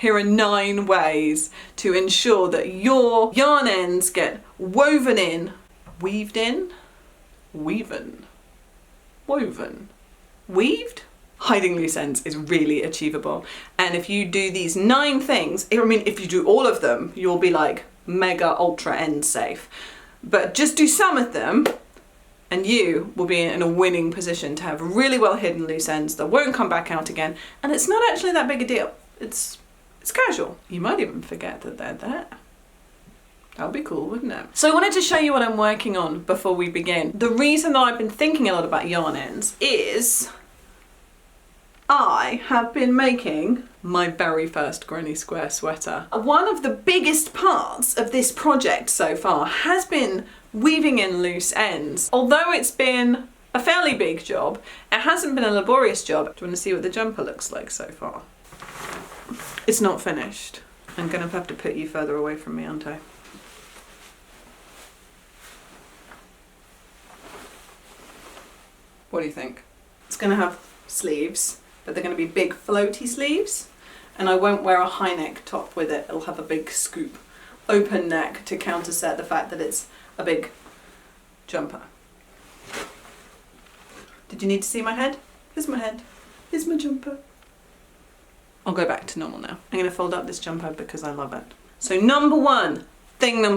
Here are 9 ways to ensure that your yarn ends get woven in, weaved in, weaven, woven, weaved. Hiding loose ends is really achievable. And if you do these 9 things, I mean, if you do all of them, you'll be like mega ultra end safe. But just do some of them and you will be in a winning position to have really well hidden loose ends that won't come back out again. And it's not actually that big a deal. It's casual. You might even forget that they're there. That would be cool, wouldn't it? So I wanted to show you what I'm working on before we begin. The reason that I've been thinking a lot about yarn ends is I have been making my very first granny square sweater. One of the biggest parts of this project so far has been weaving in loose ends. Although it's been a fairly big job, it hasn't been a laborious job. Do you want to see what the jumper looks like so far? It's not finished. I'm gonna have to put you further away from me, aren't I? What do you think? It's gonna have sleeves, but they're gonna be big floaty sleeves, and I won't wear a high neck top with it. It'll have a big scoop open neck to counterset the fact that it's a big jumper. Did you need to see my head? Here's my head. Here's my jumper. I'll go back to normal now. I'm going to fold up this jumper because I love it. So thing number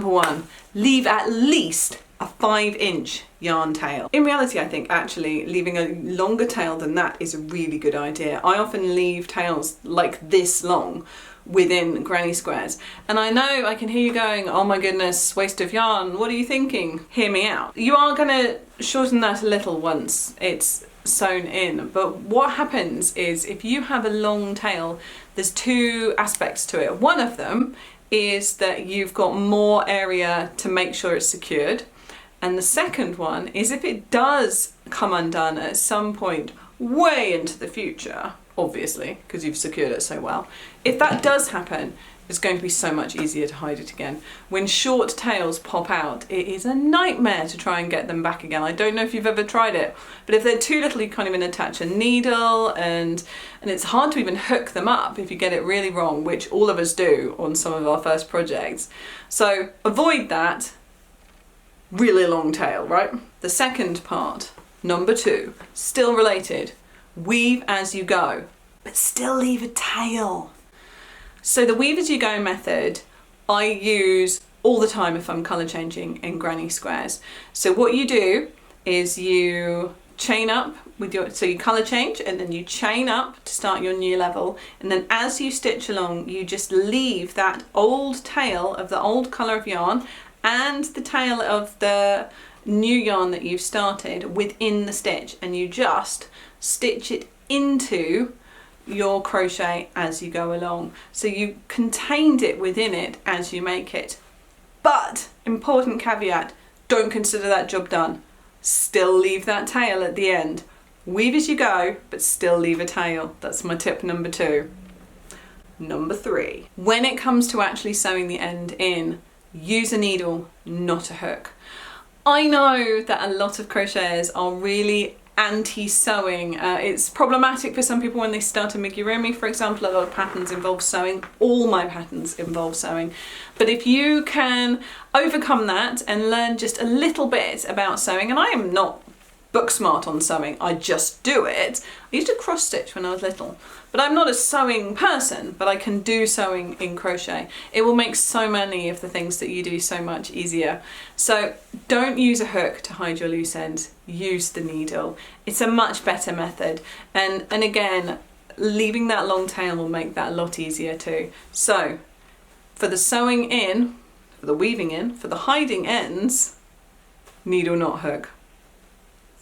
one, leave at least a 5-inch yarn tail. In reality, I think actually leaving a longer tail than that is a really good idea. I often leave tails like this long within granny squares. And I know I can hear you going, oh my goodness, waste of yarn. What are you thinking? Hear me out. You are going to shorten that a little once it's sewn in, but what happens is if you have a long tail, there's 2 aspects to it. One of them is that you've got more area to make sure it's secured, and the second one is if it does come undone at some point way into the future, obviously because you've secured it so well, if that does happen, it's going to be so much easier to hide it again. When short tails pop out, it is a nightmare to try and get them back again. I don't know if you've ever tried it, but if they're too little, you can't even attach a needle, and it's hard to even hook them up if you get it really wrong, which all of us do on some of our first projects. So avoid that really long tail, right? The second part, number 2, still related, weave as you go, but still leave a tail. So the weave as you go method I use all the time if I'm colour changing in granny squares. So what you do is you chain up with so you colour change and then you chain up to start your new level, and then as you stitch along you just leave that old tail of the old colour of yarn and the tail of the new yarn that you've started within the stitch, and you just stitch it into your crochet as you go along. So you contained it within it as you make it. But, important caveat, don't consider that job done. Still leave that tail at the end. Weave as you go, but still leave a tail. That's my tip number 2. Number 3, when it comes to actually sewing the end in, use a needle, not a hook. I know that a lot of crocheters are really anti-sewing. It's problematic for some people when they start amigurumi, for example. A lot of patterns involve sewing. All my patterns involve sewing. But if you can overcome that and learn just a little bit about sewing, and I am not book smart on sewing, I just do it. I used to cross stitch when I was little, but I'm not a sewing person, but I can do sewing in crochet. It will make so many of the things that you do so much easier. So don't use a hook to hide your loose ends, use the needle. It's a much better method, and again, leaving that long tail will make that a lot easier too. So for the sewing in, for the weaving in, for the hiding ends, needle not hook.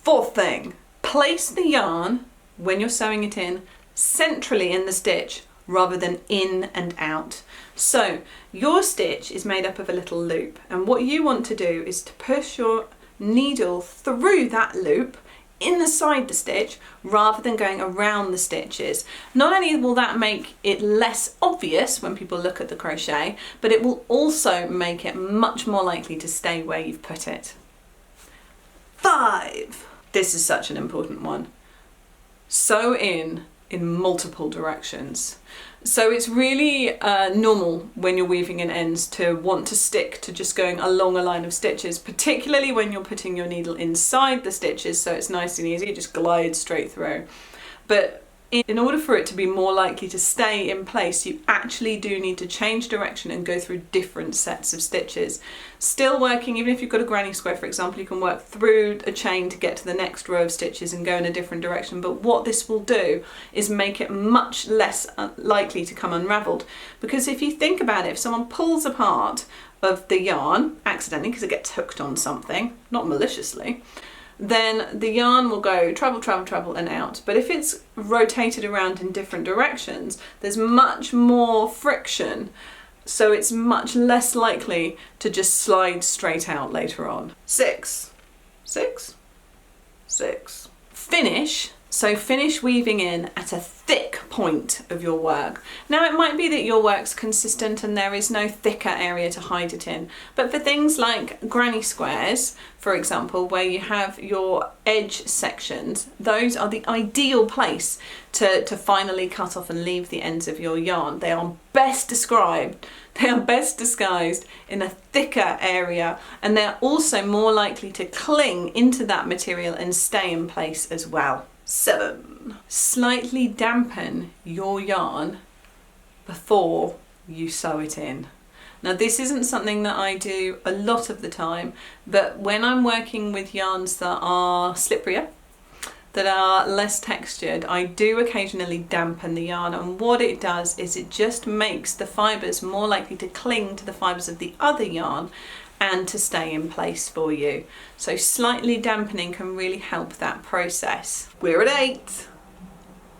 4th thing, place the yarn when you're sewing it in centrally in the stitch rather than in and out. So your stitch is made up of a little loop, and what you want to do is to push your needle through that loop inside the stitch rather than going around the stitches. Not only will that make it less obvious when people look at the crochet, but it will also make it much more likely to stay where you've put it. 5. This is such an important one. Sew in multiple directions. So it's really normal when you're weaving in ends to want to stick to just going along a line of stitches, particularly when you're putting your needle inside the stitches, so it's nice and easy, it just glides straight through. But in order for it to be more likely to stay in place, you actually do need to change direction and go through different sets of stitches. Still working, even if you've got a granny square, for example, you can work through a chain to get to the next row of stitches and go in a different direction. But what this will do is make it much less likely to come unraveled. Because if you think about it, if someone pulls apart of the yarn accidentally, because it gets hooked on something, not maliciously, then the yarn will go travel, travel, travel and out. But if it's rotated around in different directions, there's much more friction, so it's much less likely to just slide straight out later on. 6, 6, 6. Finish. So finish weaving in at a thick point of your work. Now it might be that your work's consistent and there is no thicker area to hide it in, but for things like granny squares, for example, where you have your edge sections, those are the ideal place to finally cut off and leave the ends of your yarn. They are best disguised in a thicker area, and they're also more likely to cling into that material and stay in place as well. 7. Slightly dampen your yarn before you sew it in. Now this isn't something that I do a lot of the time, but when I'm working with yarns that are slipperier, that are less textured, I do occasionally dampen the yarn, and what it does is it just makes the fibres more likely to cling to the fibres of the other yarn and to stay in place for you. So slightly dampening can really help that process. We're at 8.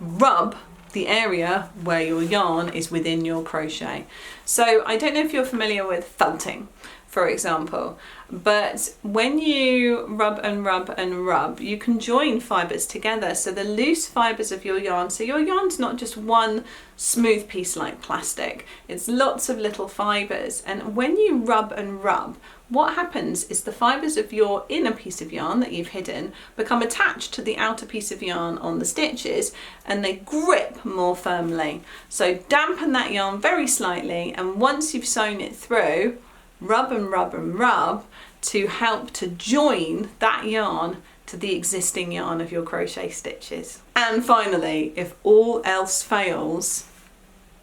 Rub the area where your yarn is within your crochet. So I don't know if you're familiar with felting, for example, but when you rub and rub and rub, you can join fibres together. So the loose fibres of your yarn, so your yarn's not just one smooth piece like plastic, it's lots of little fibres. And when you rub and rub, what happens is the fibres of your inner piece of yarn that you've hidden become attached to the outer piece of yarn on the stitches, and they grip more firmly. So dampen that yarn very slightly, and once you've sewn it through, rub and rub and rub to help to join that yarn to the existing yarn of your crochet stitches. And finally, if all else fails,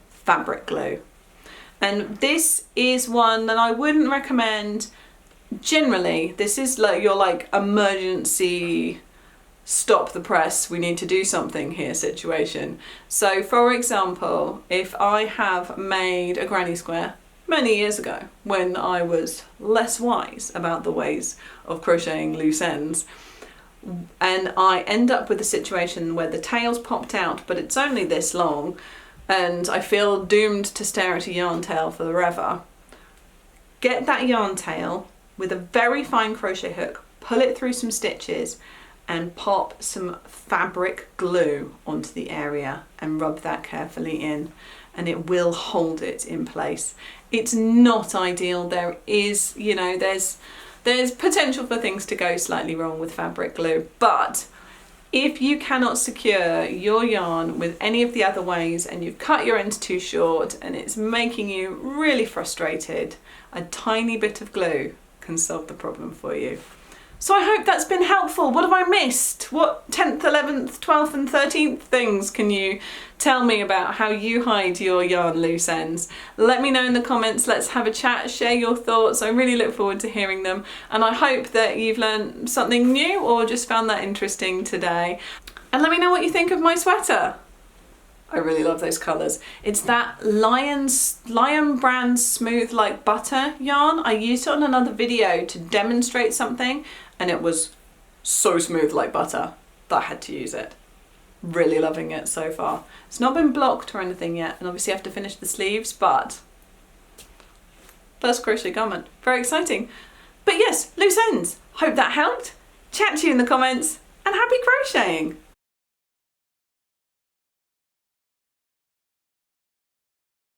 fabric glue. And this is one that I wouldn't recommend generally. This is like your emergency stop the press, we need to do something here situation. So for example, if I have made a granny square many years ago when I was less wise about the ways of crocheting loose ends, and I end up with a situation where the tail's popped out but it's only this long, and I feel doomed to stare at a yarn tail forever, get that yarn tail with a very fine crochet hook, pull it through some stitches and pop some fabric glue onto the area and rub that carefully in, and it will hold it in place. It's not ideal. There is, there's potential for things to go slightly wrong with fabric glue, but if you cannot secure your yarn with any of the other ways and you've cut your ends too short and it's making you really frustrated, a tiny bit of glue can solve the problem for you. So I hope that's been helpful. What have I missed? What 10th, 11th, 12th and 13th things can you tell me about how you hide your yarn loose ends? Let me know in the comments, let's have a chat, share your thoughts. I really look forward to hearing them, and I hope that you've learned something new or just found that interesting today. And let me know what you think of my sweater. I really love those colours. It's that Lion brand smooth like butter yarn. I used it on another video to demonstrate something and it was so smooth like butter that I had to use it. Really loving it so far. It's not been blocked or anything yet, and obviously I have to finish the sleeves, but first crochet garment. Very exciting. But yes, loose ends. Hope that helped. Chat to you in the comments and happy crocheting.